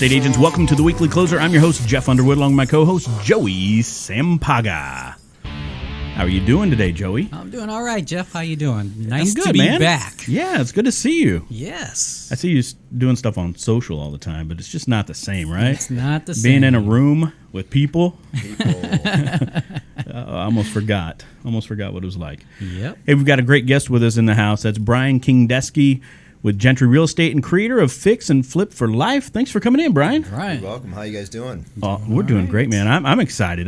estate agents, welcome to the Weekly Closer. I'm your host, Jeff Underwood, along with my co-host, Joey Sampaga. How are you doing today, Joey? I'm doing all right, Jeff. How you doing? Nice good, to be man. back. Yeah, it's good to see you. Yes. I see you doing stuff on social all the time, but it's just not the same, right? It's not the same. Being in a room with people. I almost forgot what it was like. Yep. Hey, we've got a great guest with us in the house. That's Brian Kingdeski with Gentry Real Estate and creator of Fix and Flip for Life. Thanks for coming in, Brian. Right. You're welcome. How you guys doing? We're doing great, man. I'm excited.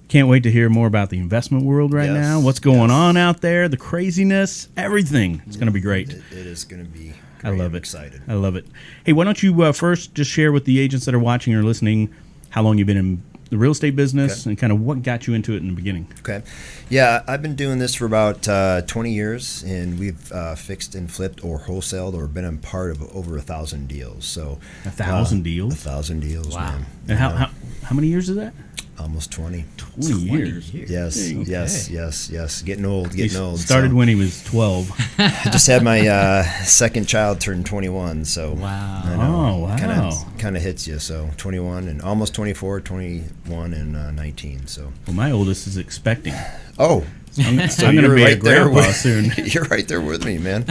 Can't wait to hear more about the investment world right now. What's going on out there, the craziness, everything. It's going to be great. It is going to be great. I love I'm it. excited. I love it. Hey, why don't you first just share with the agents that are watching or listening how long you've been in the real estate business and kind of what got you into it in the beginning. Okay. Yeah, I've been doing this for about 20 years, and we've fixed and flipped or wholesaled or been a part of over 1,000 deals. So 1,000 deals? 1,000 deals, Wow. man. And how many years is that? Almost 20. 20 years. Yes, Okay. yes. Getting old. Started when he was 12. I just had my second child turn 21, so Wow. I know. Oh, wow. Kind of hits you. So 21 and almost 24, 21 and 19. So. Well, my oldest is expecting. Oh. I'm going to you're be right a grandpa there soon. You're right there with me, man.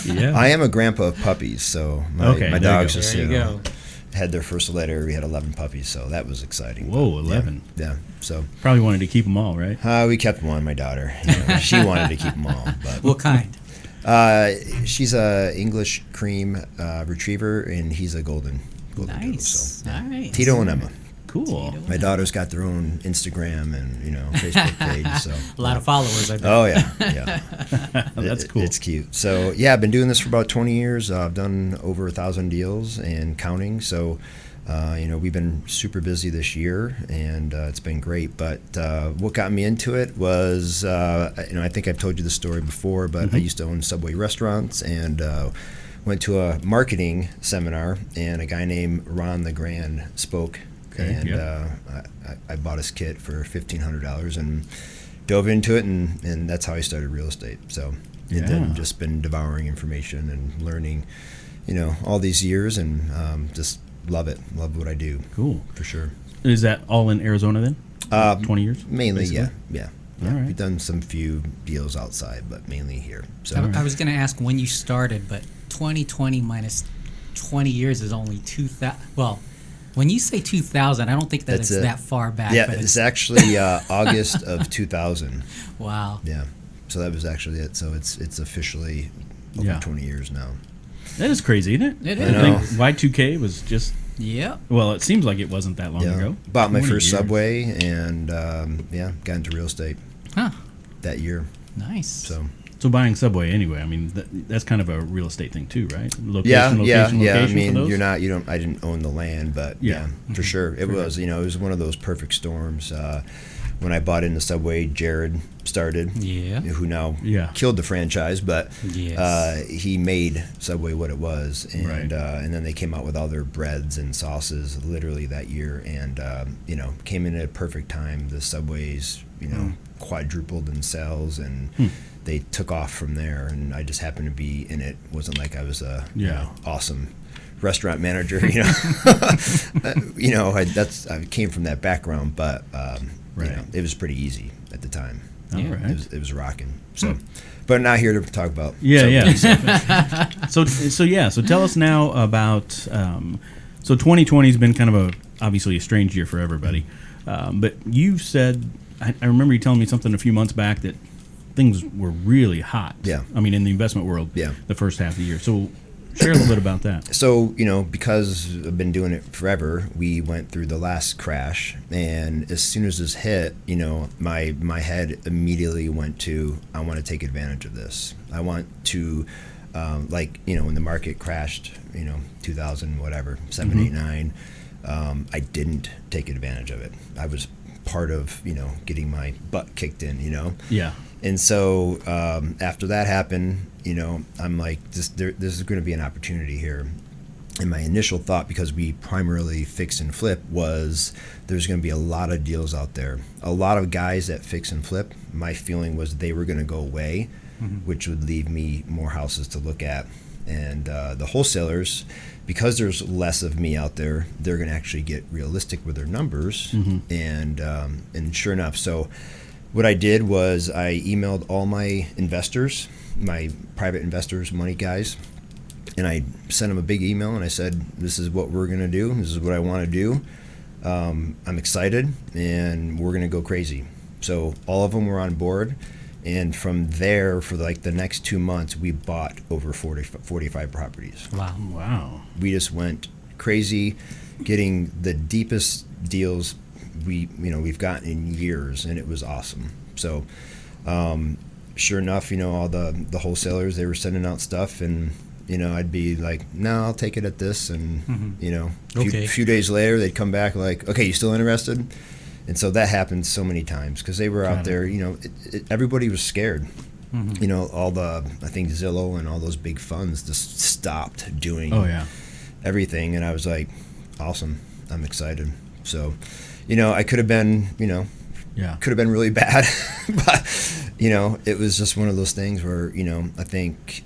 Yeah. I am a grandpa of puppies, so my there dogs you go. just There you go. had their first litter. We had 11 puppies, so that was exciting. Whoa, But, 11. Yeah. So Probably wanted to keep them all, right? we kept one. My daughter, she wanted to keep them all. But What kind? she's a English cream retriever, and he's a golden doodle. Nice. So All right. Tito and Emma. Cool. My daughter's got their own Instagram and Facebook page. So A lot of followers, I bet. Oh yeah. That's cool. It's cute. So yeah, I've been doing this for about 20 years. I've done over 1,000 deals and counting. So we've been super busy this year, and it's been great. But what got me into it was, I think I've told you the story before, but I used to own Subway restaurants and went to a marketing seminar, and a guy named Ron the Grand spoke. Okay, And I bought his kit for $1,500 and dove into it, and that's how I started real estate. So and then just been devouring information and learning, all these years, and just love it. Love what I do. Cool. For sure. Is that all in Arizona then? 20 years? Mainly, basically? yeah. All right. We've done some few deals outside, but mainly here. So I was going to ask when you started, but 2020 minus 20 years is only 2,000. Well, when you say 2000, I don't think that it's that far back. Yeah, but it's actually August of 2000. Wow. Yeah, so that was actually it. So it's officially over 20 years now. That is crazy, isn't it? It I is. think Y2K was just, Yep. well, it seems like it wasn't that long ago. Bought my 20 first years. Subway, and got into real estate Huh. that year. Nice. So buying Subway anyway, I mean, that's kind of a real estate thing too, right? Yeah. Location I for mean, those? I didn't own the land, but for sure, it was. It was one of those perfect storms. When I bought into Subway, Jared started, who now killed the franchise, but he made Subway what it was, and then they came out with all their breads and sauces literally that year, and came in at a perfect time. The Subways, quadrupled in sales, and they took off from there, and I just happened to be in it. Wasn't like I was a awesome restaurant manager, I came from that background, but it was pretty easy at the time. All right. It was rocking. So, but not here to talk about. So tell us now about. So 2020 has been kind of obviously a strange year for everybody, but you said I remember you telling me something a few months back that things were really hot. Yeah. I mean, in the investment world. Yeah. The first half of the year. So share a little bit about that. So, because I've been doing it forever, we went through the last crash, and as soon as this hit, my head immediately went to, I want to take advantage of this. I want to, when the market crashed, 2000, whatever, 7, 8, 9, I didn't take advantage of it. I was part of, getting my butt kicked in, Yeah. And so after that happened, I'm like, this is going to be an opportunity here. And my initial thought, because we primarily fix and flip, was there's going to be a lot of deals out there. A lot of guys that fix and flip, my feeling was they were going to go away, which would leave me more houses to look at. And the wholesalers, because there's less of me out there, they're going to actually get realistic with their numbers. And sure enough, so what I did was I emailed all my investors, my private investors, money guys, and I sent them a big email and I said, this is what we're going to do. This is what I want to do. I'm excited and we're going to go crazy. So all of them were on board. And from there, for like the next 2 months, we bought over 45 properties. Wow. We just went crazy, getting the deepest deals we've gotten in years, and it was awesome. So, sure enough, all the wholesalers, they were sending out stuff, and I'd be like, no, I'll take it at this, and a few days later, they'd come back like, okay, you still interested? And so that happened so many times because they were out there. Everybody was scared. All I think Zillow and all those big funds just stopped doing everything, and I was like, awesome, I'm excited. So, I could have been, could have been really bad, but it was just one of those things where I think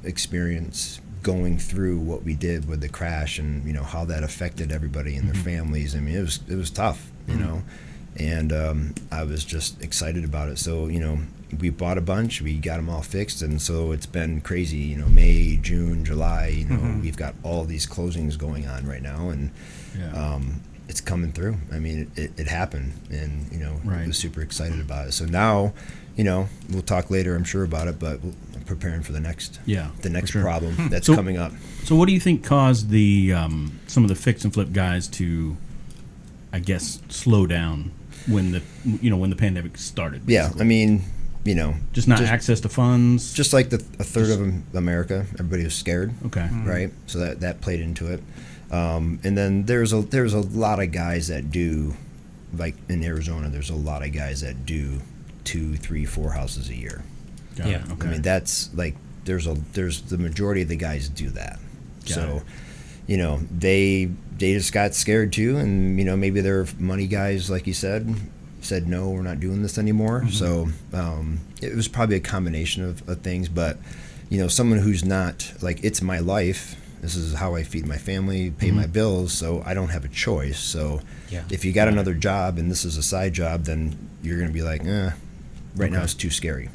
experience going through what we did with the crash and how that affected everybody and their families. I mean, it was tough, and I was just excited about it. So we bought a bunch, we got them all fixed, and so it's been crazy. May, June, July. We've got all these closings going on right now, and it's coming through. I mean, it happened, and I was super excited about it. So now, we'll talk later, I'm sure, about it, but I'm preparing for the next problem that's coming up. So what do you think caused the some of the fix and flip guys to, I guess, slow down when the pandemic started? Basically? Yeah, I mean, just access to funds. Just like a third of America, everybody was scared. Okay, right. So that played into it. And then there's a lot of guys that do, like in Arizona, there's a lot of guys that do 2, 3, 4 houses a year. Okay. I mean, that's like there's the majority of the guys do that. So they just got scared too, and maybe their money guys, like you said no, we're not doing this anymore. So it was probably a combination of things, but someone who's not like, it's my life, this is how I feed my family, pay my bills, so I don't have a choice. So if you got another job and this is a side job, then you're going to be like, right now it's too scary.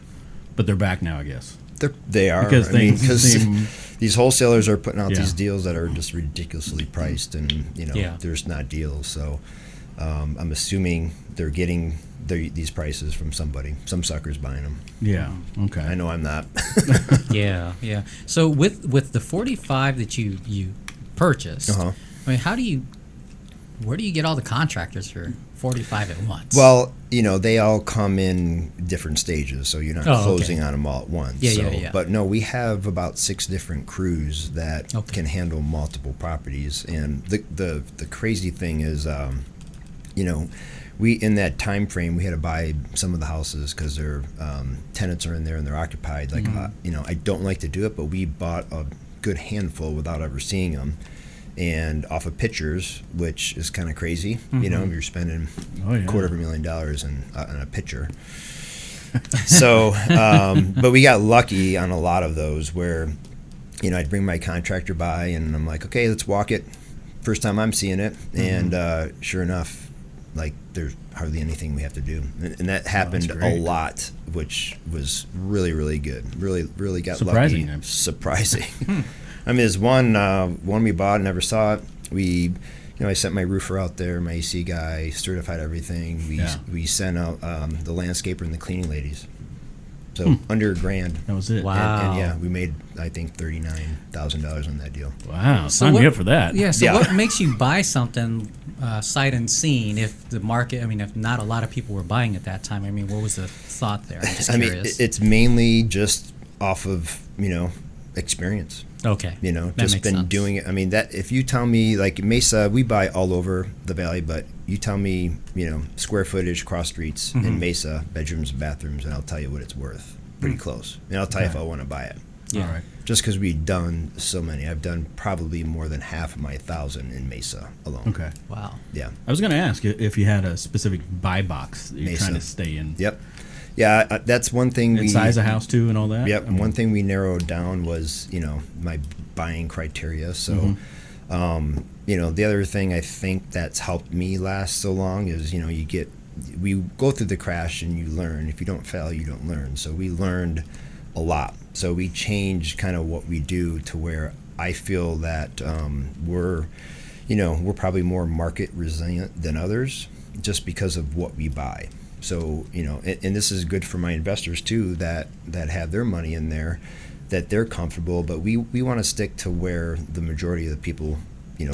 But they're back now, I guess. They are. Because these wholesalers are putting out these deals that are just ridiculously priced, and there's not deals. So I'm assuming they're getting these prices from somebody. Some sucker's buying them. Yeah. Okay. I know I'm not. Yeah. So with the 45 that you purchased, I mean, where do you get all the contractors for 45 at once? Well, they all come in different stages, so you're not closing on them all at once. Yeah. But no, we have about 6 different crews that can handle multiple properties. And the crazy thing is, we, in that time frame, we had to buy some of the houses because their tenants are in there and they're occupied. Like, I don't like to do it, but we bought a good handful without ever seeing them. And off of pictures, which is kind of crazy, you're spending $250,000 on a picture. So, but we got lucky on a lot of those where, I'd bring my contractor by and I'm like, okay, let's walk it. First time I'm seeing it, and sure enough, like, there's hardly anything we have to do, and that happened a lot, which was really, really good. Really got lucky. Surprising. I mean, there's one we bought, never saw it. I sent my roofer out there, my AC guy, certified everything. We sent out the landscaper and the cleaning ladies. So under $1,000. That was it. Wow. And we made, I think, $39,000 on that deal. Wow. Sign me up for that. Yeah. So what makes you buy something sight unseen if the market? I mean, if not a lot of people were buying at that time. I mean, what was the thought there? I'm just curious. It's mainly just off of experience. Okay. Just been doing it. I mean, that if you tell me, like Mesa, we buy all over the valley, but you tell me, square footage, cross streets in Mesa, bedrooms and bathrooms, and I'll tell you what it's worth. Pretty close. And I'll tell you if I want to buy it. Yeah. All right. Just because we've done so many. I've done probably more than half of my 1,000 in Mesa alone. Okay. Wow. Yeah. I was going to ask if you had a specific buy box that you're trying to stay in. Yep. Yeah, that's one thing. And size of house too, and all that. Yep. One thing we narrowed down was my buying criteria. So, the other thing I think that's helped me last so long is we go through the crash and you learn. If you don't fail, you don't learn. So we learned a lot. So we changed kind of what we do to where I feel that we're probably more market resilient than others just because of what we buy. So, and this is good for my investors too that have their money in there, that they're comfortable, but we want to stick to where the majority of the people,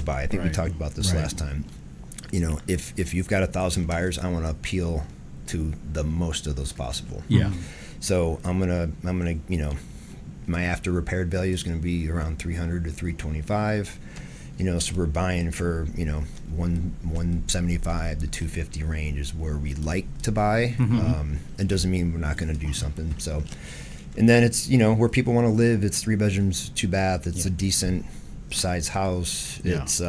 buy. I think we talked about this last time. If you've got 1,000 buyers, I want to appeal to the most of those possible. Yeah. So I'm gonna my after repaired value is going to be around 300 to 325. So we're buying for 175 to 250 range is where we like to buy. It doesn't mean we're not going to do something. So, and then it's where people want to live. It's 3 bedrooms, 2 bath. It's a decent size house. It's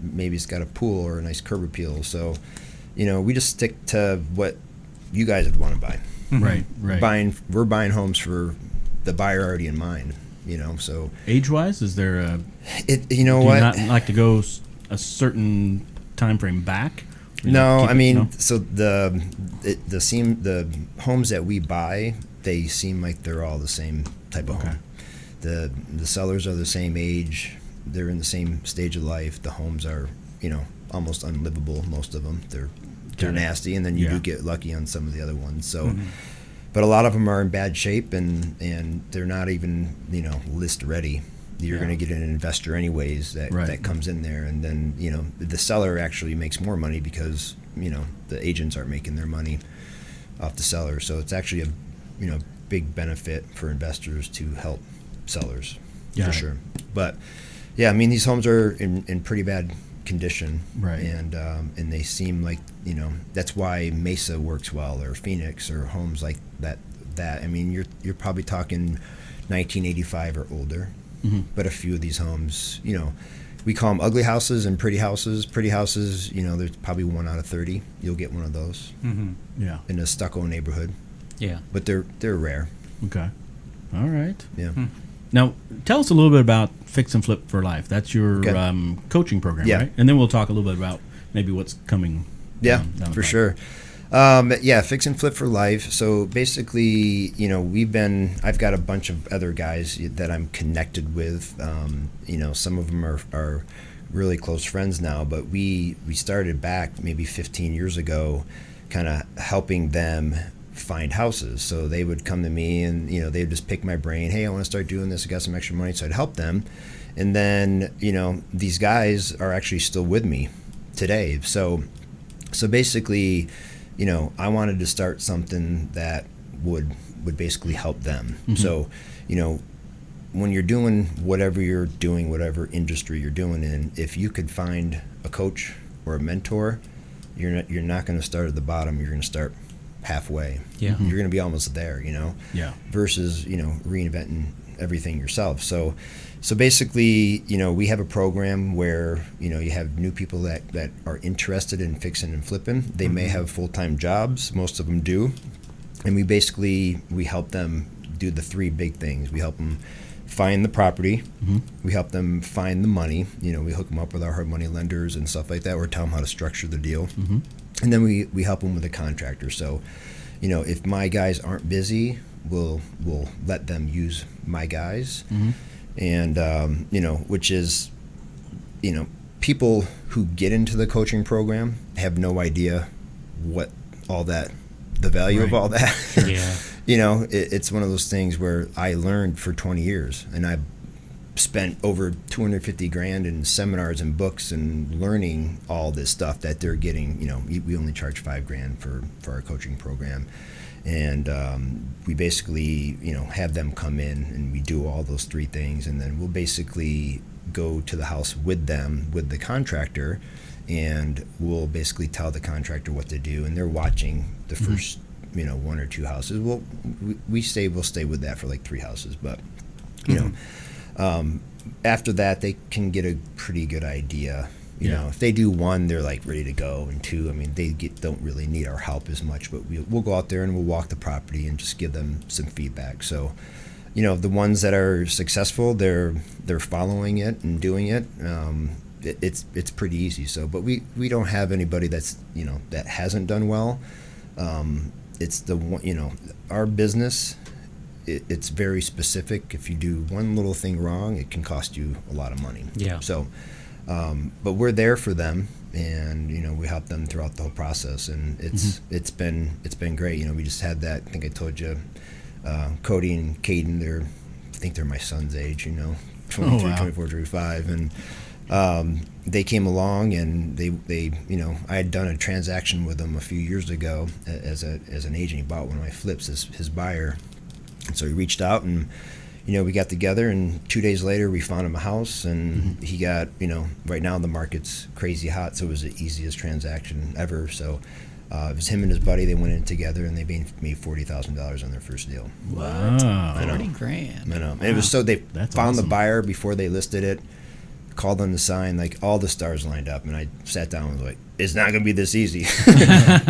maybe it's got a pool or a nice curb appeal. So, we just stick to what you guys would want to buy. Right. We're buying homes for the buyer already in mind. So age-wise, is there a? Do you not like to go a certain time frame back? No, so the homes that we buy, they seem like they're all the same type of home. The sellers are the same age. They're in the same stage of life. The homes are, almost unlivable. Most of them, they're nasty, and then you do get lucky on some of the other ones. So. But a lot of them are in bad shape, and they're not even list ready. You're going to get an investor anyways that comes in there, and then the seller actually makes more money because the agents aren't making their money off the seller. So it's actually a big benefit for investors to help sellers for sure. But these homes are in pretty bad condition, and they seem like that's why Mesa works well, or Phoenix, or homes like that. You're probably talking 1985 or older, but a few of these homes, we call them ugly houses and pretty houses. Pretty houses, there's probably 1 out of 30 you'll get one of those. In a stucco neighborhood. But they're rare. Okay. All right. Yeah. Now, tell us a little bit about Fix and Flip for Life. That's your coaching program, right? And then we'll talk a little bit about maybe what's coming. Down for sure. Fix and Flip for Life. So basically, I've got a bunch of other guys that I'm connected with. Some of them are really close friends now, but we started back maybe 15 years ago, kind of helping them find houses. So they would come to me and they would just pick my brain. Hey, I want to start doing this. I got some extra money, so I'd help them. And then these guys are actually still with me today. So basically, I wanted to start something that would basically help them. So when you're doing whatever you're doing, whatever industry you're doing in, if you could find a coach or a mentor, you're not going to start at the bottom. You're going to start halfway. You're going to be almost there, versus reinventing everything yourself. So basically, we have a program where you have new people that are interested in fixing and flipping. They may have full-time jobs. Most of them do, and we help them do the 3 big things. We help them find the property. We help them find the money. We hook them up with our hard money lenders and stuff like that, or tell them how to structure the deal. And then we help them with a contractor. So, if my guys aren't busy, we'll let them use my guys. And, which is, people who get into the coaching program have no idea what all that, the value of all that. It's one of those things where I learned for 20 years, and I spent over $250,000 in seminars and books and learning all this stuff that they're getting. We only charge $5,000 for our coaching program, and we basically have them come in and we do all those 3 things, and then we'll basically go to the house with them, with the contractor, and we'll basically tell the contractor what to do, and they're watching the first 1 or 2 houses. We'll stay with that for like 3 houses, but after that, they can get a pretty good idea You know, if they do one, they're like ready to go, and two, I mean, don't really need our help as much, but we'll go out there and we'll walk the property and just give them some feedback. So, you know, the ones that are successful, they're following it and doing it. It's pretty easy. So, but we don't have anybody that's, you know, that hasn't done well. It's the one, you know, our business. It's very specific. If you do one little thing wrong, it can cost you a lot of money. Yeah. So, but we're there for them, and you know, we help them throughout the whole process, and it's been great. You know, we just had that. I think I told you, Cody and Caden. I think they're my son's age. You know, 23, 24, 25, and they came along, and they you know, I had done a transaction with them a few years ago as an agent. He bought one of my flips as his buyer, and so he reached out, and you know, we got together, and 2 days later we found him a house, and he got, you know, right now the market's crazy hot, so it was the easiest transaction ever. So it was him and his buddy. They went in together, and they made $40,000 on their first deal. Wow. $40,000. I know. And it was so that's found awesome. The buyer before they listed it, called on the sign, like all the stars lined up, and I sat down and was like, it's not going to be this easy.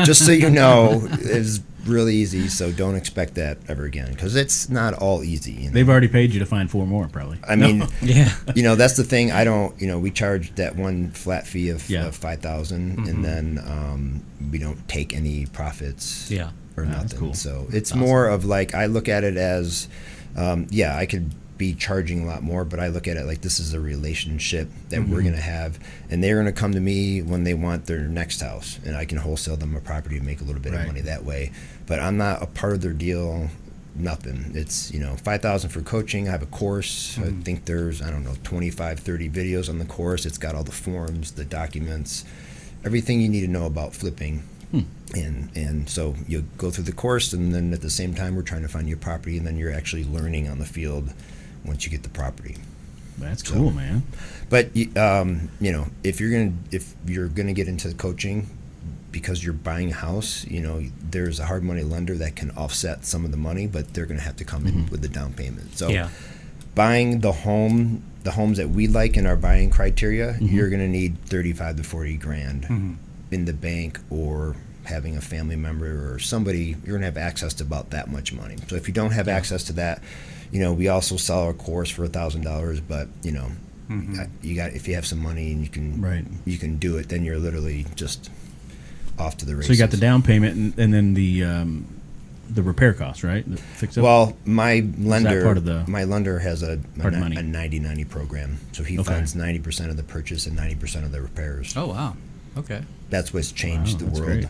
Just so you know, it's really easy, so don't expect that ever again, because it's not all easy. You know? They've already paid you to find 4 more, probably. I mean, yeah. You know, that's the thing. I don't, you know, we charge that one flat fee of $5,000, and then we don't take any profits or nothing. Cool. So it's awesome. More of like, I look at it as, I could be charging a lot more, but I look at it like this is a relationship that we're going to have, and they're going to come to me when they want their next house, and I can wholesale them a property and make a little bit of money that way. But I'm not a part of their deal, nothing. It's, you know, $5,000 for coaching. I have a course. I think there's, I don't know, 25, 30 videos on the course. It's got all the forms, the documents, everything you need to know about flipping. And so you go through the course, and then at the same time we're trying to find your property, and then you're actually learning on the field once you get the property. That's cool, man. But you know, if you're gonna get into coaching because you're buying a house, you know, there's a hard money lender that can offset some of the money, but they're gonna have to come in with the down payment. So buying the homes that we like in our buying criteria, you're gonna need 35 to 40 grand in the bank, or having a family member or somebody. You're gonna have access to about that much money. So if you don't have access to that, you know, we also sell our course for $1,000, but you know, if you have some money and you can do it, then you're literally just off to the races. So you got the down payment and then the repair cost, right? The fix-up? Well, my lender has a 90-90 program, so he funds 90% of the purchase and 90% of the repairs. Oh wow, okay. That's what's changed the world.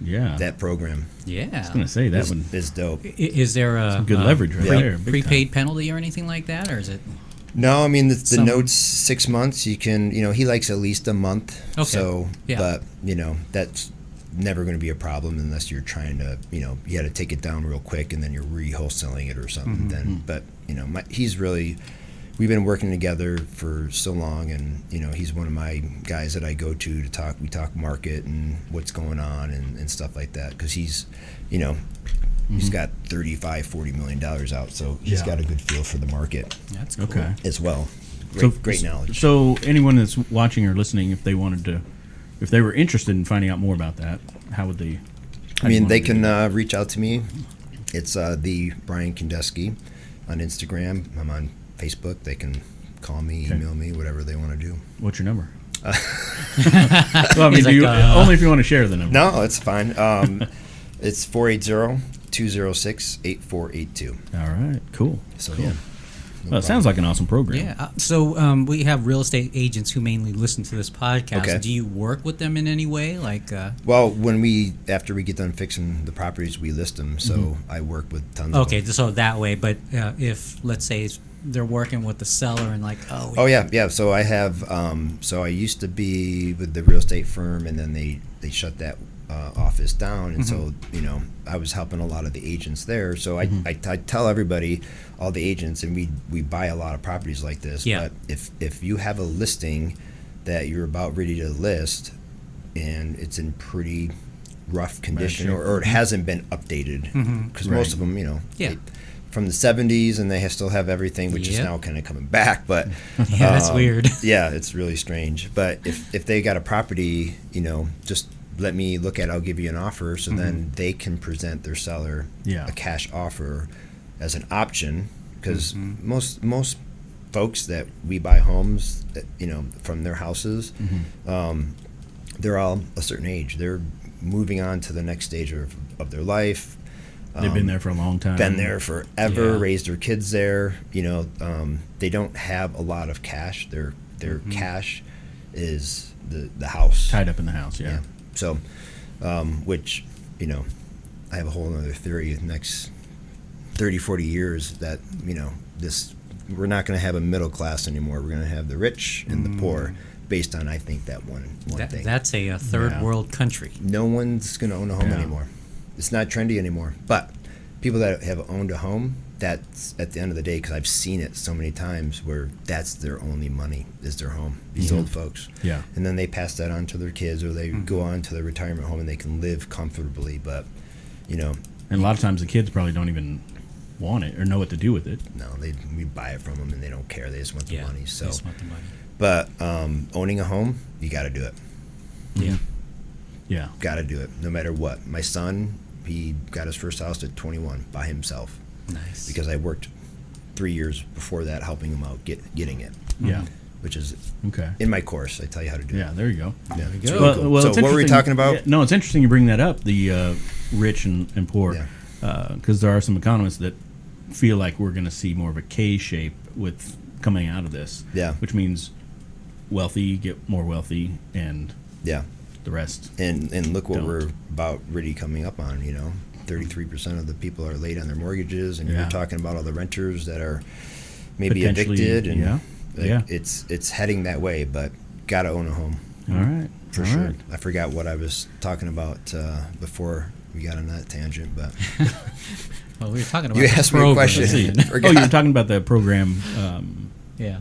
Yeah, that program. Yeah, I was going to say that one is dope. Is there a good leverage right there? Prepaid penalty or anything like that, or is it? No, I mean the note's 6 months. You can, you know, he likes at least a month. Okay. So, but you know, that's never going to be a problem unless you're trying to, you know, you got to take it down real quick and then you're re-wholesaling it or something. Then, but you know, he's really. We've been working together for so long, and you know, he's one of my guys that I go to talk. We talk market and what's going on and stuff like that, because he's, you know, he's got $35-40 million out, so he's got a good feel for the market. That's cool. Okay. As well. Great knowledge. So anyone that's watching or listening, if they were interested in finding out more about that, how would they? I mean, they can reach out to me. It's the Brian Kingdeski on Instagram. I'm on Facebook. They can call me, email me, whatever they want to do. What's your number? Well, I mean, only if you want to share the number. No, it's fine. It's 480-206-8482. All right, cool. So cool. Well, it sounds like an awesome program. Yeah. So we have real estate agents who mainly listen to this podcast. Okay. Do you work with them in any way? Like, well, after we get done fixing the properties, we list them. So I work with tons of them. Okay, so that way. But if, let's say, they're working with the seller and like, yeah. So I have, so I used to be with the real estate firm, and then they shut that office down, and so, you know, I was helping a lot of the agents there. So I tell everybody, all the agents, and we buy a lot of properties like this. Yeah. But if you have a listing that you're about ready to list, and it's in pretty rough condition, or it hasn't been updated, because most of them, you know, from the 70s, and they still have everything, which is now kind of coming back. But yeah, that's weird. Yeah, it's really strange. But if they got a property, just let me look at it, I'll give you an offer. So then they can present their seller a cash offer as an option, because most folks that we buy homes, from their houses, they're all a certain age. They're moving on to the next stage of their life. They've been there for a long time. Been there forever, raised their kids there. They don't have a lot of cash. Their cash is the house. Tied up in the house, yeah. So, which, I have a whole other theory the next 30, 40 years that, we're not going to have a middle class anymore. We're going to have the rich and the poor, based on, I think, that one thing. That's a third world country. No one's going to own a home anymore. It's not trendy anymore. But people that have owned a home, that's at the end of the day, because I've seen it so many times, where that's their only money is their home. These old folks. Yeah. And then they pass that on to their kids, or they go on to their retirement home, and they can live comfortably. But, And a lot of times the kids probably don't even want it or know what to do with it. No, we buy it from them, and they don't care. They just want the money. So, they just want the money. But owning a home, you got to do it. Yeah. Yeah. Got to do it, no matter what. My son, he got his first house at 21 by himself. Nice. Because I worked 3 years before that helping him out getting it. Yeah. Which is okay. In my course, I tell you how to do it. Yeah, there you go. Yeah, there you go. Really cool. Well, so what were we talking about? Yeah, no, it's interesting you bring that up, the rich and poor, because there are some economists that feel like we're going to see more of a K shape with coming out of this. Yeah. Which means wealthy get more wealthy, and the rest. And look what we're about really coming up on. 33% of the people are late on their mortgages, and you're talking about all the renters that are maybe evicted, and it's heading that way. But gotta own a home. All right, for sure. Right. I forgot what I was talking about before we got on that tangent, but well, we were talking about you asked me a question. You were talking about the program. Yeah.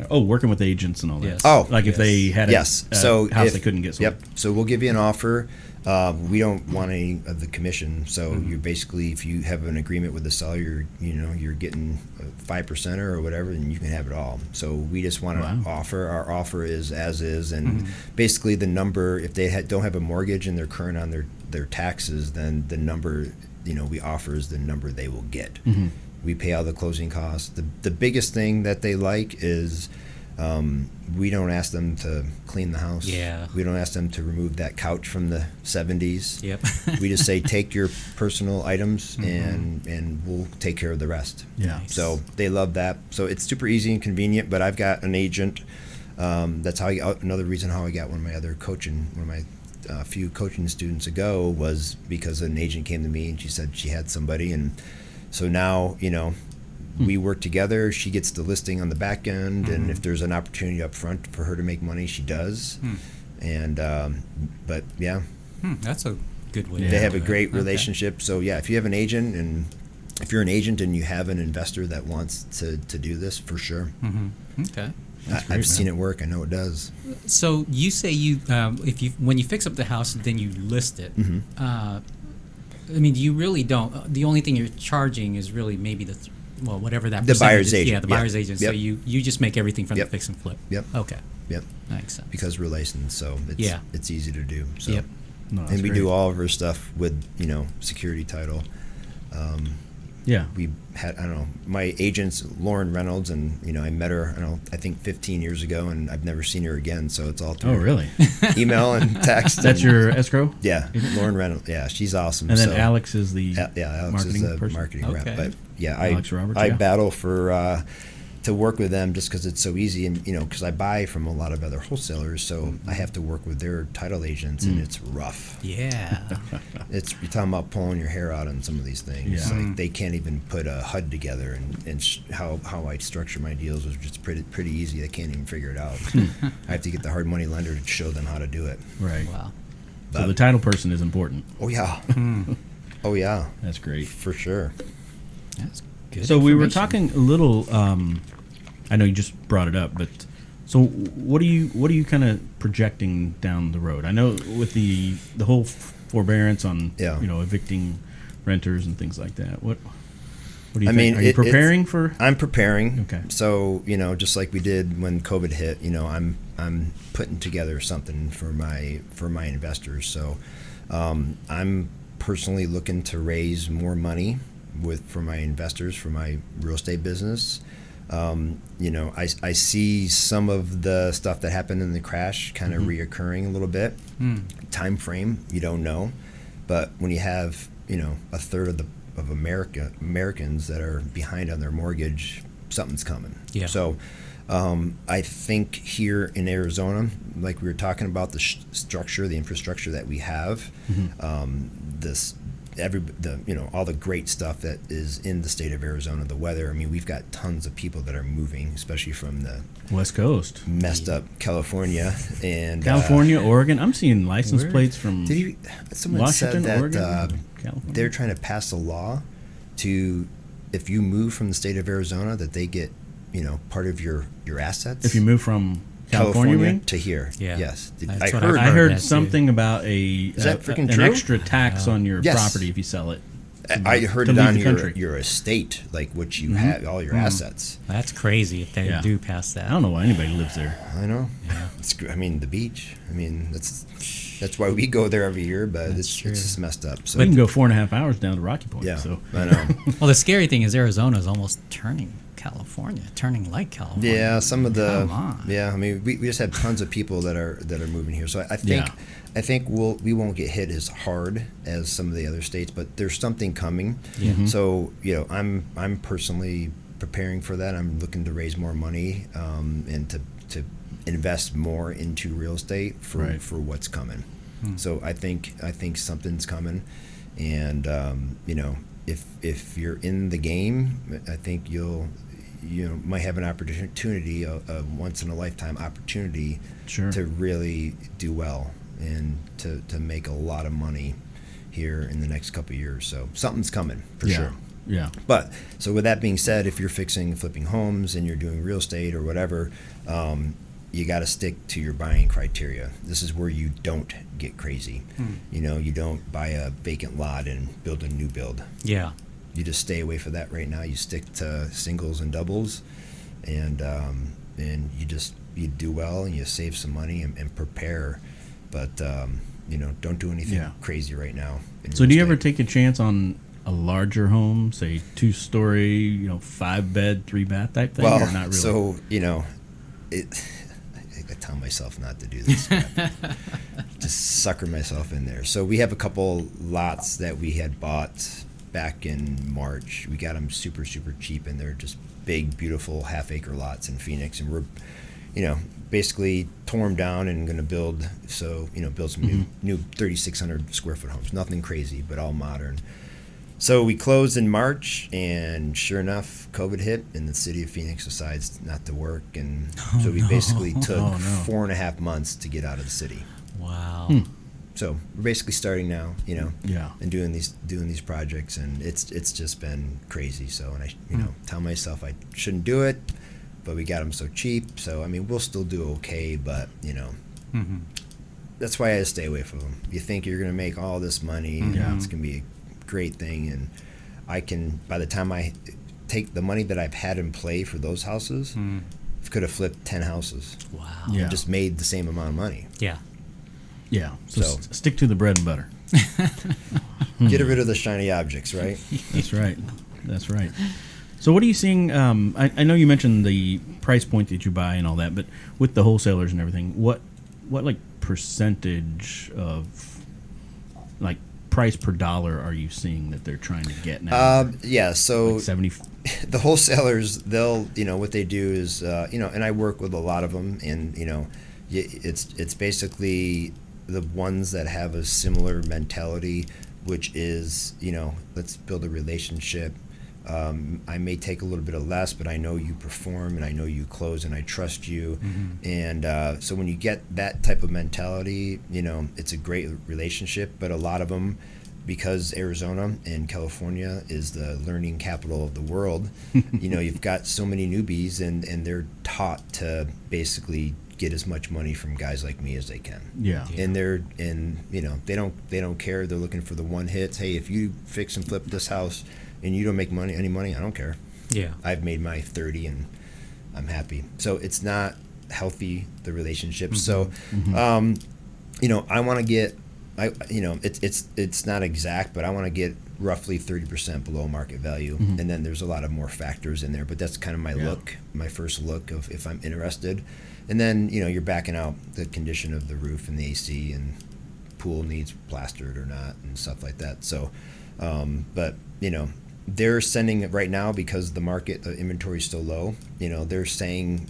Oh, working with agents and all that. Yes. Oh, like if they had a house they couldn't get sold. Yep. So we'll give you an offer. We don't want any of the commission. So you're basically, if you have an agreement with the seller, you're getting 5% or whatever, and you can have it all. So we just want to offer. Our offer is as is, and basically the number. If they don't have a mortgage and they're current on their taxes, then the number we offer is the number they will get. We pay all the closing costs. The biggest thing that they like is we don't ask them to clean the house. Yeah. We don't ask them to remove that couch from the 70s. Yep. We just say, take your personal items and we'll take care of the rest. Yeah. Nice. So they love that. So it's super easy and convenient, but I've got an agent. That's how another reason how I got one of my few coaching students ago was because an agent came to me and she said she had somebody, and so now, we work together. She gets the listing on the back end, and if there's an opportunity up front for her to make money, she does. And but that's a good way. They have a great relationship. Okay. So if you have an agent, and if you're an agent and you have an investor that wants to do this, for sure. Okay. I've seen it work. I know it does. So you say when you fix up the house, then you list it. You really don't. The only thing you're charging is really maybe whatever that the buyer's is. agent. Yeah, the buyer's agent. Yep. So you just make everything from the fix and flip. Yep. Okay. Yep. Makes sense. Because we're licensed, so it's easy to do. So. Yep. No, and we great. do all of our stuff with security title. We had my agent's Lauren Reynolds, and I met her I think 15 years ago, and I've never seen her again. So it's all through really? email and text. That's your escrow? Yeah, Lauren Reynolds. Yeah, she's awesome. And then Alex is the Alex is the marketing rep. But Alex Roberts, I battle for to work with them just because it's so easy, and because I buy from a lot of other wholesalers, so I have to work with their title agents, and it's rough. Yeah. You're talking about pulling your hair out on some of these things. Yeah. Like they can't even put a HUD together, and how I structure my deals is just pretty easy. They can't even figure it out. I have to get the hard money lender to show them how to do it. Right. Wow. So the title person is important. Oh yeah. Oh yeah. That's great. For sure. That's good. So we were talking a little. I know you just brought it up, but so what are you kind of projecting down the road? I know with the whole forbearance on evicting renters and things like that. What do you think? Are you preparing for? I'm preparing. Okay. So, just like we did when COVID hit, I'm putting together something for my investors. So, I'm personally looking to raise more money for my investors for my real estate business. I see some of the stuff that happened in the crash kind of reoccurring a little bit. Time frame, you don't know, but when you have a third of Americans that are behind on their mortgage, something's coming. Yeah. So I think here in Arizona, like we were talking about the structure, the infrastructure that we have, all the great stuff that is in the state of Arizona, the weather. I mean, we've got tons of people that are moving, especially from the West Coast, messed up California and California, Oregon. I'm seeing license plates from someone Washington, said that Oregon, they're trying to pass a law to, if you move from the state of Arizona, that they get part of your assets. If you move from California to here. Yeah. Yes. That's what I heard that something too. about Is that freaking an true? extra tax on your Yes. property if you sell it. I heard to it leave on the country. your estate, like what you have, all your assets. That's crazy if they do pass that. I don't know why anybody lives there. I know. Yeah. The beach. That's why we go there every year, but it's just messed up. So We can go 4.5 hours down to Rocky Point. yeah, So I know. Well, the scary thing is Arizona is almost turning like California. Yeah, some of the. Come on. Yeah, we just have tons of people that are moving here. So I think we won't get hit as hard as some of the other states, but there's something coming. Yeah. So I'm personally preparing for that. I'm looking to raise more money and to invest more into real estate for what's coming. So I think something's coming, and if you're in the game, I think you might have an opportunity, a once in a lifetime opportunity, to really do well and to make a lot of money here in the next couple of years. So something's coming for sure. Yeah. But so with that being said, if you're flipping homes and you're doing real estate or whatever, you got to stick to your buying criteria. This is where you don't get crazy. You don't buy a vacant lot and build a new build. Yeah. You just stay away from that right now. You stick to singles and doubles, and you do well and you save some money and prepare. But don't do anything crazy right now. So do you ever take a chance on a larger home, say 2-story, 5-bed, 3-bath type thing? Well, or not really? So I tell myself not to do this. Just sucker myself in there. So we have a couple lots that we had bought back in March. We got them super, super cheap, and they're just big, beautiful half-acre lots in Phoenix. And we're, basically tore them down and going to build some new 3,600 square foot homes. Nothing crazy, but all modern. So we closed in March, and sure enough, COVID hit, and the city of Phoenix decides not to work, and so we basically took 4.5 months to get out of the city. Wow. So we're basically starting now, and doing these projects, and it's just been crazy. So, and I tell myself I shouldn't do it, but we got them so cheap. So we'll still do okay, but that's why I stay away from them. You think you're going to make all this money, and it's going to be a great thing, and I can, by the time I take the money that I've had in play for those houses, could have flipped 10 houses. Wow. Yeah. And just made the same amount of money. Yeah. Yeah. So stick to the bread and butter. Get rid of the shiny objects, right? That's right. That's right. So what are you seeing? I know you mentioned the price point that you buy and all that, but with the wholesalers and everything, what like percentage of like price per dollar are you seeing that they're trying to get now? So like 70. The wholesalers, they'll, what they do is, and I work with a lot of them, and it's basically the ones that have a similar mentality, which is, let's build a relationship. I may take a little bit of less, but I know you perform, and I know you close, and I trust you. And so when you get that type of mentality, it's a great relationship. But a lot of them, because Arizona and California is the learning capital of the world, you've got so many newbies, and they're taught to basically get as much money from guys like me as they can. Yeah. And they don't care. They're looking for the one hits. Hey, if you fix and flip this house, and you don't make any money, I don't care. Yeah. I've made my 30 and I'm happy. So it's not healthy, the relationship. So, I want to get, it's not exact, but I want to get roughly 30% below market value. And then there's a lot of more factors in there, but that's kind of my look, my first look of if I'm interested. And then, you're backing out the condition of the roof and the AC and pool needs plastered or not and stuff like that. So, but, they're sending it right now because the market, the inventory is still low. They're saying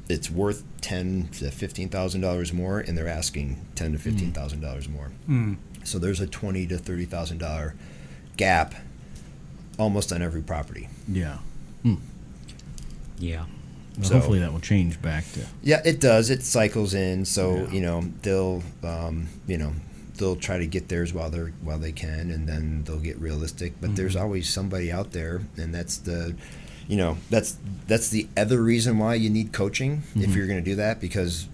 it's worth $10,000 to $15,000 more, and they're asking $10,000 to $15,000 more. So there's a $20,000 to $30,000 gap almost on every property. Yeah. Yeah. Well, so hopefully that will change back to. Yeah, it does. It cycles in. So they'll they'll try to get theirs while they can, and then they'll get realistic. But there's always somebody out there, and that's the that's the other reason why you need coaching if you're going to do that, because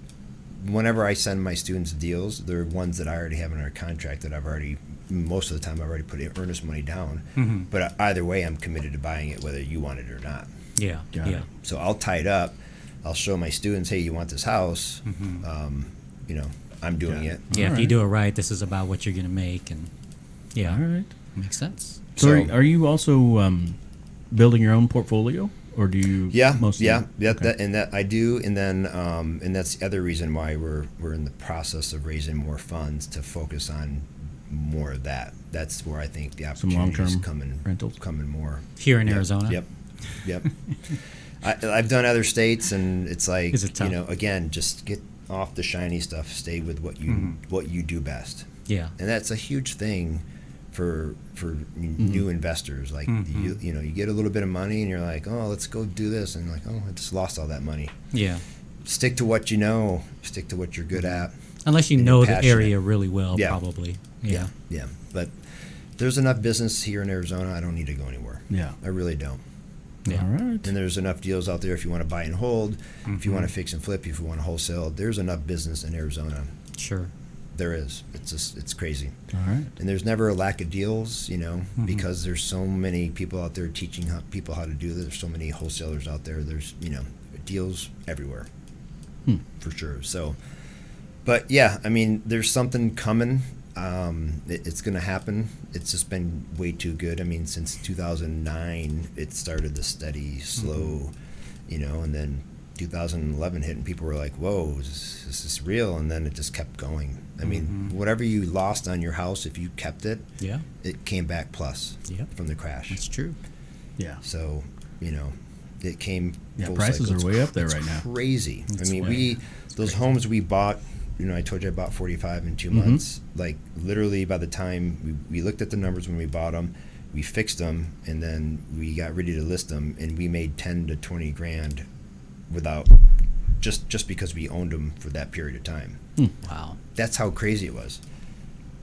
whenever I send my students deals, they're ones that I already have in our contract that most of the time I've already put earnest money down. But either way, I'm committed to buying it whether you want it or not. Yeah. Yeah. So I'll tie it up. I'll show my students, hey, you want this house? I'm doing it. Yeah, if you do it right, this is about what you're going to make, and all right, makes sense. So are you also building your own portfolio, or do you? Mostly? That I do, and then and that's the other reason why we're in the process of raising more funds to focus on more of that. That's where I think the opportunities coming more here in Arizona. Yep. I've done other states, and it's like, is it tough? Again, just get off the shiny stuff. Stay with what you do best. Yeah, and that's a huge thing for new investors. Like you get a little bit of money, and you're like, oh, let's go do this, and like, oh, I just lost all that money. Yeah, stick to what you know. Stick to what you're good at. Unless you know the area really well, probably. Yeah. But there's enough business here in Arizona. I don't need to go anywhere. Yeah, I really don't. Yeah. All right. And there's enough deals out there if you want to buy and hold, if you want to fix and flip, if you want to wholesale. There's enough business in Arizona. Sure. There is. It's crazy. All right. And there's never a lack of deals, because there's so many people out there teaching people how to do this. There's so many wholesalers out there. There's, deals everywhere, for sure. So, but yeah, I mean, there's something coming. It's going to happen. It's just been way too good. I mean, since 2009, it started the steady, slow, and then 2011 hit, and people were like, whoa, is this real? And then it just kept going. I mean, whatever you lost on your house, if you kept it, it came back plus from the crash. That's true. Yeah. So, it came full prices cycle. are way up there right now. Crazy. It's I mean, those homes we bought, I told you I bought 45 in 2 months. Like, literally, by the time we looked at the numbers when we bought them, we fixed them, and then we got ready to list them, and we made 10 to 20 grand without just because we owned them for that period of time. Wow. That's how crazy it was.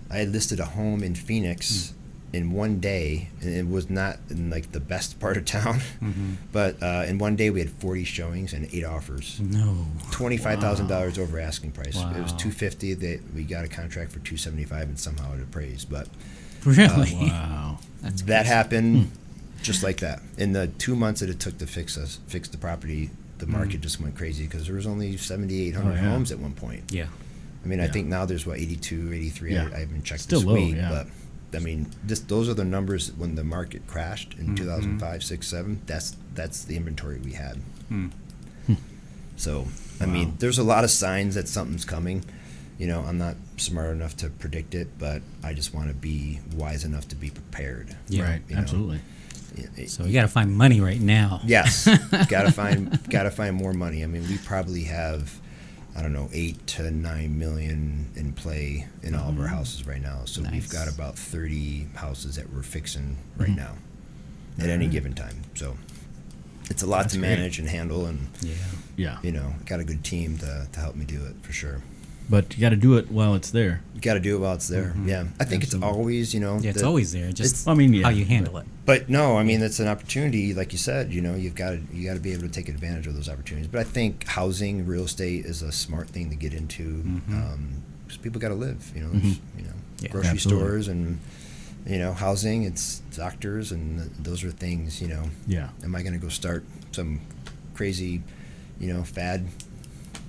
I had listed a home in Phoenix in one day, and it was not in like the best part of town, but in one day we had 40 showings and 8 offers. No. $25,000 over asking price. Wow. It was $250,000. That we got a contract for $275,000, and somehow it appraised. But really, wow, that happened just like that. In the 2 months that it took to fix the property, the market just went crazy because there was only 7,800 homes at one point. Yeah. I mean, I think now there's 82, 83. Yeah. I haven't checked Still this low, week, yeah. but I mean, those are the numbers when the market crashed in 2005, 6, 7. That's the inventory we had. So, I mean, there's a lot of signs that something's coming. I'm not smart enough to predict it, but I just want to be wise enough to be prepared. Yeah. Right. Absolutely. So you got to find money right now. Yes, gotta find more money. I mean, we probably have, I don't know, 8 to 9 million in play in all of our houses right now. So we've got about 30 houses that we're fixing right now at any given time. So it's a lot to manage and handle, and got a good team to help me do it for sure. But you got to do it while it's there. You got to do it while it's there. Yeah, I think it's always, it's always there. Just how you handle it. But no, I mean, it's an opportunity, like you said. You've got to be able to take advantage of those opportunities. But I think housing, real estate is a smart thing to get into because people got to live. Grocery stores and housing, it's doctors, and those are things, Yeah. Am I going to go start some crazy, fad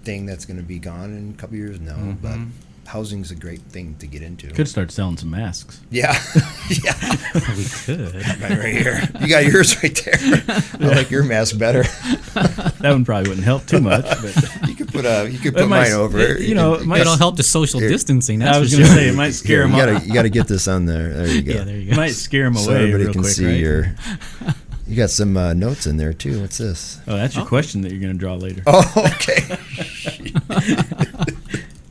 thing that's going to be gone in a couple years? No, but housing's a great thing to get into. Could start selling some masks. Yeah. Yeah. We could. Right here. You got yours right there. I like your mask better. That one probably wouldn't help too much, but You could put mine over. It'll help the social distancing. That's I was for going to sure. say it might scare them off. You got to get this on there. There you go. Yeah, there you It go. might scare them So away everybody real can quick, see right? your. You got some notes in there too. What's this? Oh, that's your question that you're going to draw later. Oh, okay.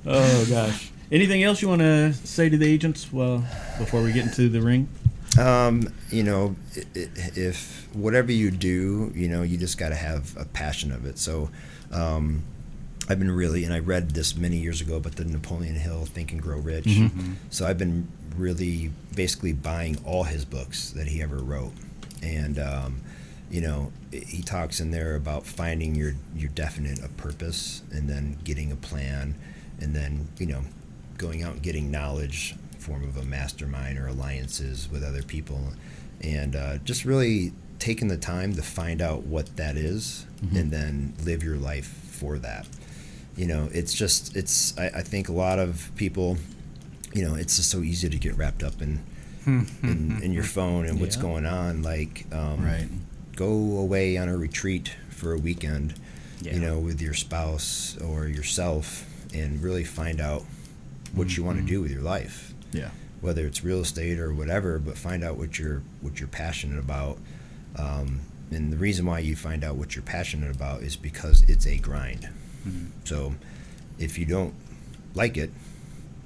Oh gosh. Anything else you want to say to the agents? Well, before we get into the ring. If whatever you do, you just got to have a passion of it. So, I've been and I read this many years ago, but the Napoleon Hill Think and Grow Rich. Mm-hmm. So I've been really basically buying all his books that he ever wrote. And, he talks in there about finding your definite a purpose, and then getting a plan, and then, going out and getting knowledge, form of a mastermind or alliances with other people, and just really taking the time to find out what that is, and then live your life for that. I think a lot of people, it's just so easy to get wrapped up in your phone and what's going on. Like, Right. Go away on a retreat for a weekend, Yeah. with your spouse or yourself, and really find out what you want to do with your life. Yeah. Whether it's real estate or whatever, but find out what you're passionate about. And the reason why you find out what you're passionate about is because it's a grind. So if you don't like it,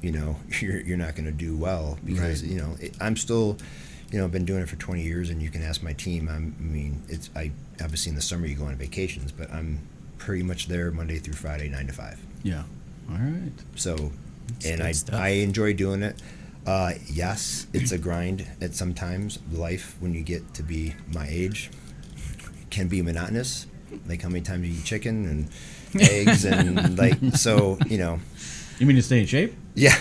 you're not going to do well, because Right. I'm still, I've been doing it for 20 years, and you can ask my team. I obviously in the summer you go on vacations, but I'm pretty much there Monday through Friday, 9 to 5. Yeah. All right. So, and good stuff. I enjoy doing it. Yes, it's a grind at sometimes. Life, when you get to be my age, can be monotonous. Like how many times you eat chicken and eggs and You mean to stay in shape? Yeah,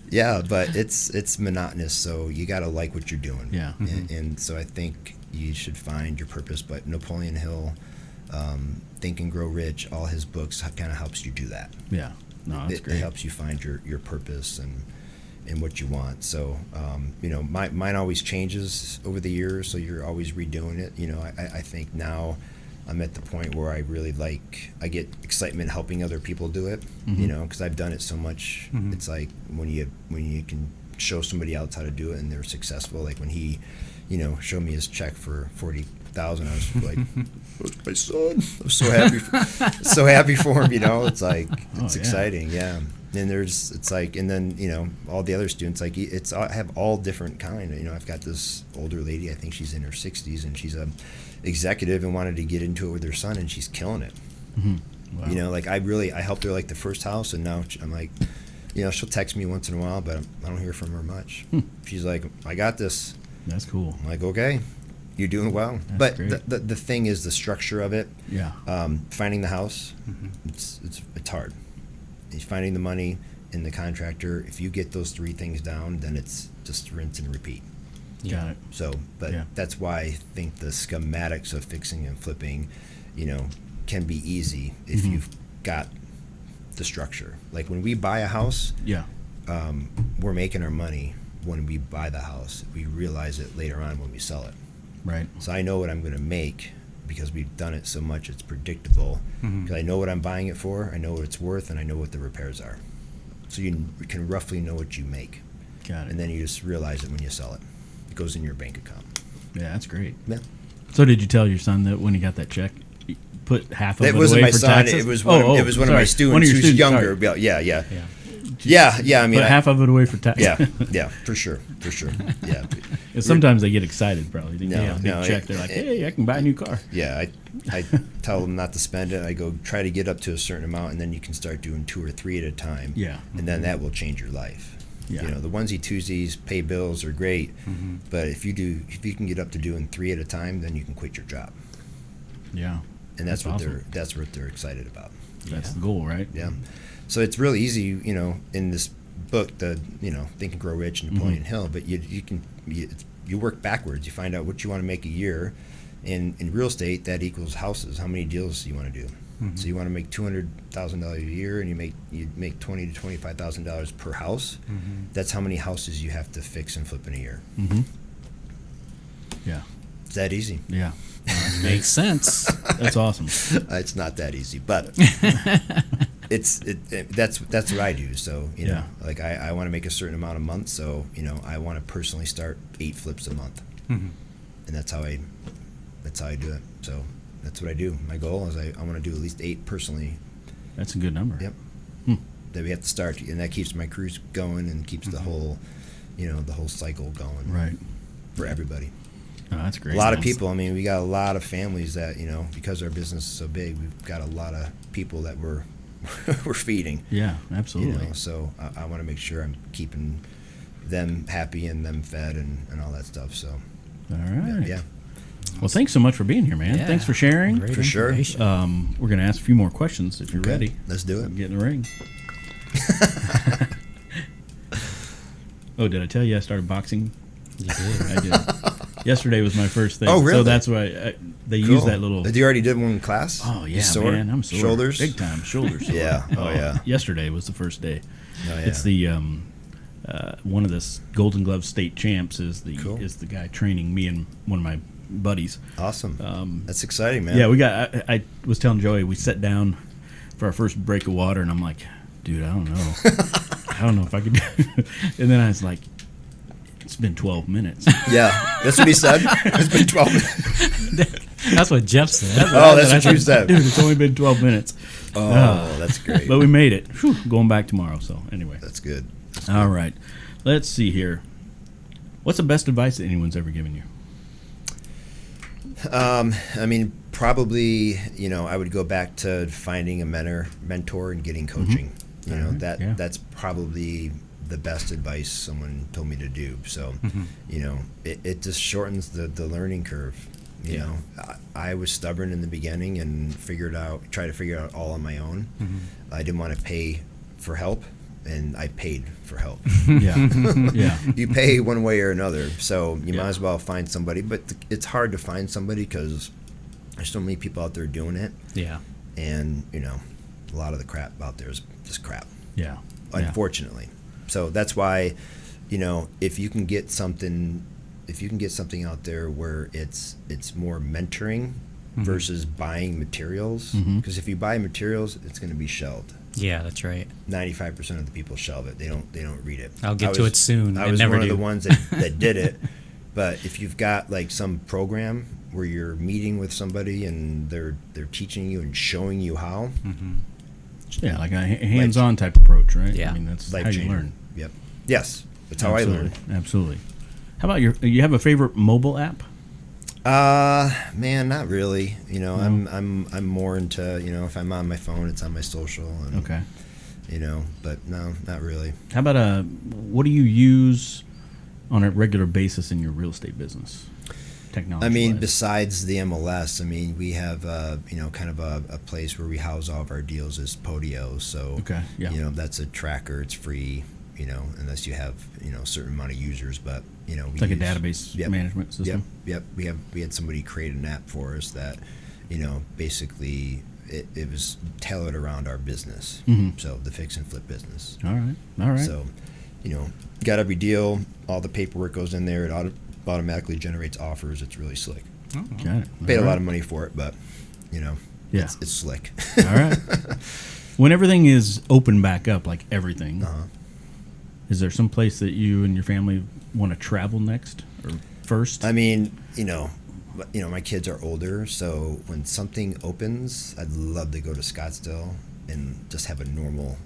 yeah, but it's monotonous. So you got to like what you're doing. Yeah. And so I think you should find your purpose. But Napoleon Hill, Think and Grow Rich, all his books kind of helps you do that. Yeah. No, that's It great. helps you find your purpose and what you want. So, mine always changes over the years, so you're always redoing it. I think now I'm at the point where I get excitement helping other people do it, because I've done it so much. It's like when you can show somebody else how to do it and they're successful. Like when he, showed me his check for $40,000, I was like, my son. I'm so happy for him. It's like it's exciting, yeah. And and then all the other students, like I have all different kind. I've got this older lady, I think she's in her 60s, and she's a executive and wanted to get into it with her son, and she's killing it. Wow. I helped her like the first house, and now I'm like, she'll text me once in a while, but I don't hear from her much. She's like, I got this. That's cool. I'm like, okay, you're doing well. That's but great. the thing is the structure of it. Yeah. Finding the house, it's hard. It's finding the money and the contractor. If you get those 3 things down, then it's just rinse and repeat. Got it. So, but Yeah. that's why I think the schematics of fixing and flipping, can be easy if you've got the structure. Like when we buy a house, Yeah. we're making our money when we buy the house. We realize it later on when we sell it. Right. So I know what I'm going to make because we've done it so much, it's predictable. Because I know what I'm buying it for, I know what it's worth, and I know what the repairs are. So you can roughly know what you make. Got it. And then you just realize it when you sell it. It goes in your bank account. Yeah, that's great. Yeah. So did you tell your son that when he got that check, he put half of it It wasn't away my for son. taxes? It was one of my students who's younger. Sorry. Yeah. Yeah. Yeah. I mean, Put half of it away for taxes. Yeah, for sure. Yeah. Sometimes they get excited, probably. They No, get a big no, check. They're like, hey, I can buy a new car. Yeah, I tell them not to spend it. I go try to get up to a certain amount, and then you can start doing 2 or 3 at a time. Yeah. And then that will change your life. Yeah. The onesie twosies, pay bills are great, but if you can get up to doing 3 at a time, then you can quit your job. Yeah. And that's what awesome. they're excited about. That's the goal, right? Yeah. So it's really easy, in this book, the Think and Grow Rich and Napoleon Hill, but you work backwards. You find out what you want to make a year, and in real estate that equals houses. How many deals do you want to do? So you want to make $200,000 a year, and you make $20,000 to $25,000 per house. That's how many houses you have to fix and flip in a year. Yeah, it's that easy. Yeah, makes sense. That's awesome. It's not that easy, but that's what I do. So like I want to make a certain amount a month. So I want to personally start 8 flips a month, and that's how I do it. So that's what I do. My goal is I want to do at least 8 personally. That's a good number. Yep. That we have to start, and that keeps my crews going and keeps the whole, the whole cycle going. Right. For everybody. Oh, that's great. A lot of people. I mean, we got a lot of families that because our business is so big, we've got a lot of people that we're feeding. Yeah, absolutely. So I want to make sure I'm keeping them happy and them fed and all that stuff. So. All right. Yeah. Well, thanks so much for being here, man. Yeah, thanks for sharing. For sure. We're going to ask a few more questions if you're ready. Let's do it. Get in the ring. Oh, did I tell you I started boxing? You did. I did. Yesterday was my first thing. Oh, really? So that's why they use that little. You already did one in class? Oh, yeah, man. I'm sore. Shoulders? Big time. Shoulders. Yeah. Oh, yeah. Yesterday was the first day. Oh, yeah. It's the one of the Golden Glove state champs is the guy training me and one of my buddies. Awesome. That's exciting, man. Yeah, I was telling Joey, we sat down for our first break of water, and I'm like, dude, I don't know. I don't know if I could do it. And then I was like, it's been 12 minutes. Yeah, that's what he said. It's been 12 minutes. That's what Jeff said. That's what you said. Dude, it's only been 12 minutes. Oh, that's great. But we made it. Whew, going back tomorrow, so anyway. That's good. All right. Let's see here. What's the best advice that anyone's ever given you? I mean, probably, I would go back to finding a mentor and getting coaching. That's probably the best advice someone told me to do. So, it just shortens the learning curve. I was stubborn in the beginning and tried to figure out all on my own. I didn't want to pay for help, and I paid for help. Yeah. You pay one way or another, so you might as well find somebody. But it's hard to find somebody because there's so many people out there doing it. Yeah. And a lot of the crap out there is just crap. Yeah. Unfortunately. So that's why, if you can get something out there where it's more mentoring versus buying materials, because if you buy materials, it's going to be shelved. Yeah, that's right. 95% of the people shelve it. They don't read it. I'll get to it soon. I was one of the ones that did it. But if you've got like some program where you're meeting with somebody and they're teaching you and showing you how. Yeah, like a hands-on type approach, right? Yeah. I mean, that's Life how you changer. learn. Yep. Yes, that's how I learn. Absolutely. How about you have a favorite mobile app? Man, not really. I'm more into, if I'm on my phone, it's on my social. And, okay. But no, not really. How about what do you use on a regular basis in your real estate business? Technology. I mean, besides the MLS, we have, kind of a place where we house all of our deals is Podio. So, that's a tracker. It's free, unless you have, a certain amount of users. But, it's like a database management system. Yep. We had somebody create an app for us that, basically it was tailored around our business. So the fix and flip business. All right. So, got every deal, all the paperwork goes in there. It automatically generates offers. It's really slick. Got it. Paid a lot of money for it, but it's slick. All right. When everything is open back up, like everything, is there some place that you and your family want to travel next or first? My kids are older, so when something opens, I'd love to go to Scottsdale and just have a normal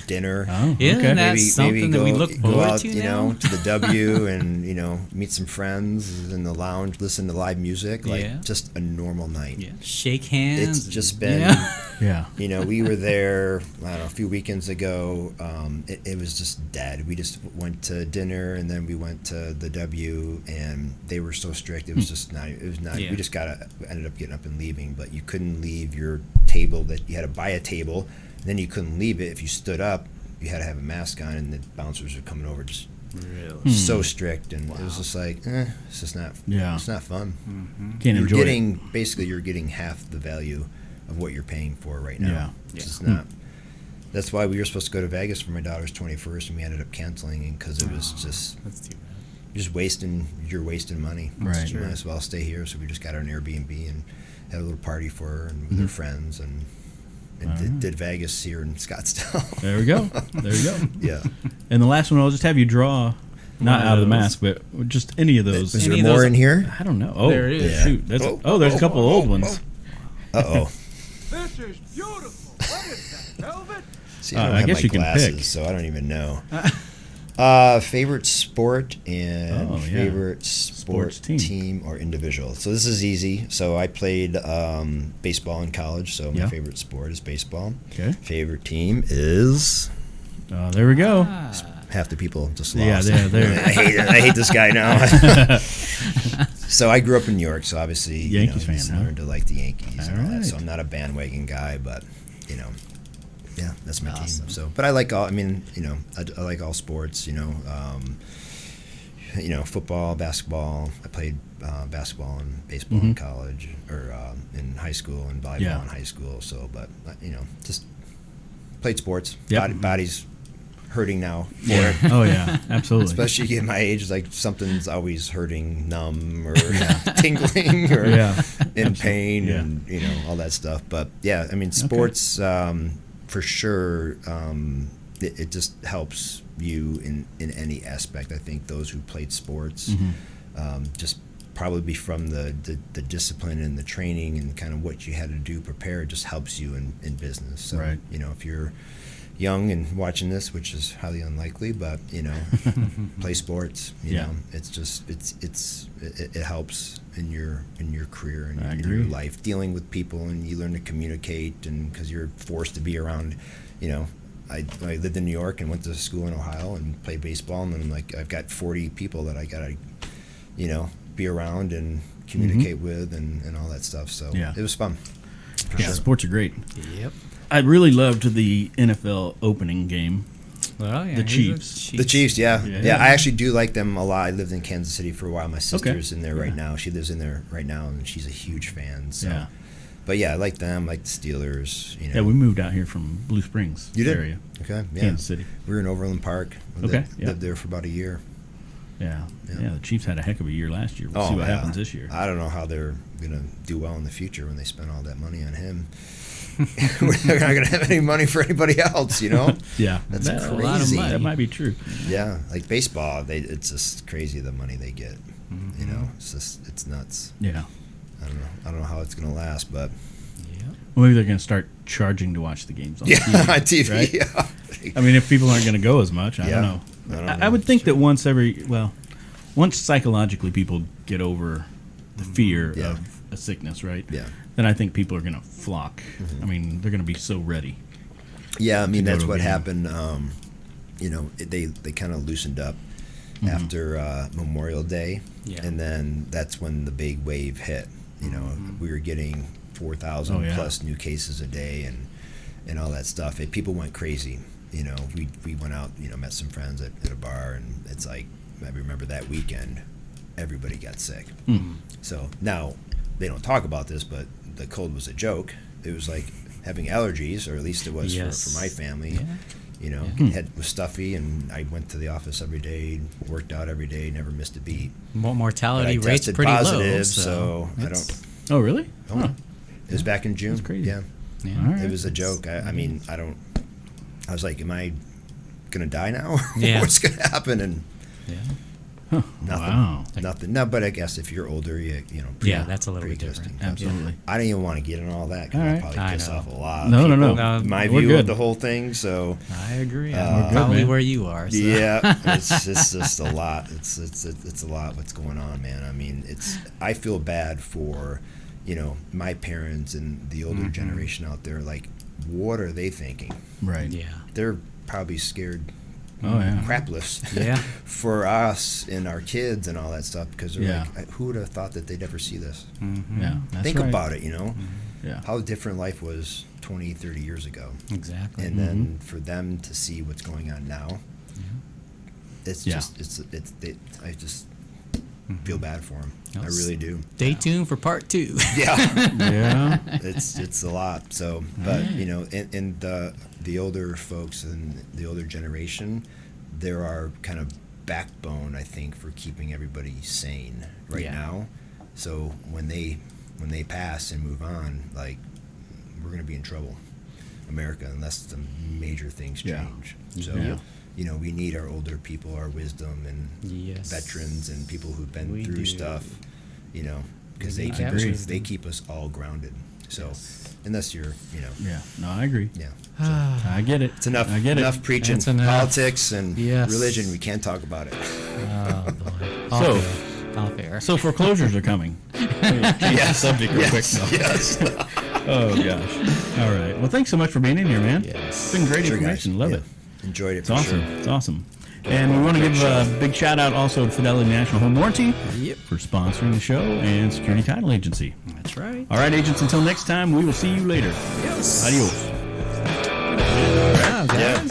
dinner. Oh, Isn't okay. that something that we look forward go out, to now? to the W and, meet some friends in the lounge, listen to live music, just a normal night. Yeah. Shake hands. It's just been, we were there, I don't know, a few weekends ago. It was just dead. We just went to dinner and then we went to the W and they were so strict. It was just not, we just ended up getting up and leaving, but you couldn't leave your table that you had to buy a table. Then you couldn't leave it if you stood up you had to have a mask on, and the bouncers were coming over just Really? so strict, and it was just like, it's just not. Yeah. It's not fun. Can't You're enjoy getting it. basically you're getting half the value of what you're paying for right now. Yeah. It's just not. That's why we were supposed to go to Vegas for my daughter's 21st, and we ended up canceling because it was just. That's too bad. You're wasting money. Right. You might as well stay here. So we just got an Airbnb and had a little party for her and with her friends, and did Vegas here in Scottsdale. There we go. There you go. Yeah. And the last one, I'll just have you draw, not out of the mask, but just any of those. Is Any there of more those- in here? I don't know. Oh, There it is. Yeah. Shoot. There's there's a couple old ones. Uh-oh. This is beautiful. What is that, velvet? See, I don't I have guess my you can glasses, pick. so I don't even know. Favorite sport and favorite Sports sport team. team or individual. So this is easy. So I played baseball in college, so my favorite sport is baseball. Okay. Favorite team is There we go. half the people just Yeah, lost. there. I hate it. I hate this guy now. So I grew up in New York, so obviously Yankees fan, just huh? learned to like the Yankees and all All that. So right. I'm not a bandwagon guy, but yeah, that's my Awesome. team. So, but I like all. I mean, I like all sports. Football, basketball. I played basketball and baseball in college, or in high school, and volleyball in high school. So, but just played sports. Yep. Body's hurting now for Yeah. it. Oh yeah, absolutely. Especially at my age, like something's always hurting, numb, or tingling, or in pain, Yeah. and all that stuff. But yeah, I mean, sports for sure. It just helps you in any aspect. I think those who played sports, just probably from the discipline and the training and kind of what you had to do prepare, just helps you in business. So Right. if you're young and watching this, which is highly unlikely, but play sports. It's just it helps in your career and I in agree. your life, dealing with people, and you learn to communicate, and because you're forced to be around. I lived in New York and went to school in Ohio and played baseball, and then I've got 40 people that I gotta be around and communicate with and all that stuff. So it was fun. Yeah, sports are great. Yep. I really loved the NFL opening game. Well, yeah. The Chiefs. The Chiefs, yeah. Yeah. I actually do like them a lot. I lived in Kansas City for a while. My sister's in there right now. She lives in there right now, and she's a huge fan. So. Yeah. But yeah, I like them. I like the Steelers. Yeah, we moved out here from Blue Springs You did? area, Okay, yeah. Kansas City. We were in Overland Park. Okay, Lived there for about a year. Yeah. The Chiefs had a heck of a year last year. We'll see what happens this year. I don't know how they're going to do well in the future when they spend all that money on him. They're not going to have any money for anybody else, Yeah, That's a crazy. lot of money. That might be true. Yeah, like baseball, it's just crazy the money they get. It's nuts. Yeah. I don't know how it's going to last, but Well, maybe they're going to start charging to watch the games on TV. on TV, right? yeah. I mean, if people aren't going to go as much, I don't know. I don't I know. would think that once psychologically people get over the fear Yeah. of a sickness, right? Yeah. Then I think people are going to flock. I mean, they're going to be so ready. Yeah, I mean go that's to a what game. happened. They kind of loosened up after Memorial Day, and then that's when the big wave hit. We were getting 4,000 plus new cases a day, and all that stuff. People went crazy. We went out, met some friends at a bar, and it's like I remember that weekend, everybody got sick. So now they don't talk about this, but the cold was a joke. It was like having allergies, or at least it was for my family. Head was stuffy, and I went to the office every day, worked out every day, never missed a beat. Mortality But I rate's tested pretty positive, low. so I it's- don't. Oh, really? Oh, Huh. It was back in June. That's crazy. Yeah, Yeah. All right. it was a joke. I mean, I don't. I was like, am I gonna die now? Yeah. What's gonna happen? And Yeah. Huh. nothing. Wow. Nothing. No, but I guess if you're older, Yeah, that's a little bit pre-existing. different. Absolutely. I didn't even want to get in all that because All I'll right. probably I piss know. off a lot. of No, no, people. no. My We're view good. of the whole thing. So I agree. I'm I'm probably man. where you are. So. yeah, it's just a lot. It's a lot what's going on, man. I mean, I feel bad for, my parents and the older generation out there. Like, what are they thinking? Right. Yeah. They're probably scared crapless Yeah. for us and our kids and all that stuff, because they're like, who would have thought that they'd ever see this? Yeah, that's Think right. about it, you know, Yeah. how different life was 20, 30 years ago. Exactly. And then for them to see what's going on now, it's just, I just feel bad for them. I really do. Stay tuned for part 2. Yeah. Yeah. It's a lot. So, but you know, in the older folks and the older generation, there are kind of backbone, I think, for keeping everybody sane right now. So when they pass and move on, like, we're going to be in trouble, America, unless the major things change. So, you know, we need our older people, our wisdom, and veterans and people who've been through stuff, you know, because they keep us all grounded. So, unless you're, you know. Yeah. No, I agree. Yeah. I get it. It's enough. I get it. Enough preaching. That's enough. Politics and religion. We can't talk about it. Oh, boy. Off air. So foreclosures are coming. Change the subject real quick. Though. Yes. Oh gosh. All right. Well, thanks so much for being in here, man. Yes. It's been great Sure, information. guys. Love Yeah. it. Enjoyed it. It's for awesome. Sure. It's awesome. And we want to give a big shout out also to Fidelity National Home Warranty for sponsoring the show, and Security Title Agency. That's right. All right, agents. Until next time, we will see you later. Yes. Adios. Wow, guys.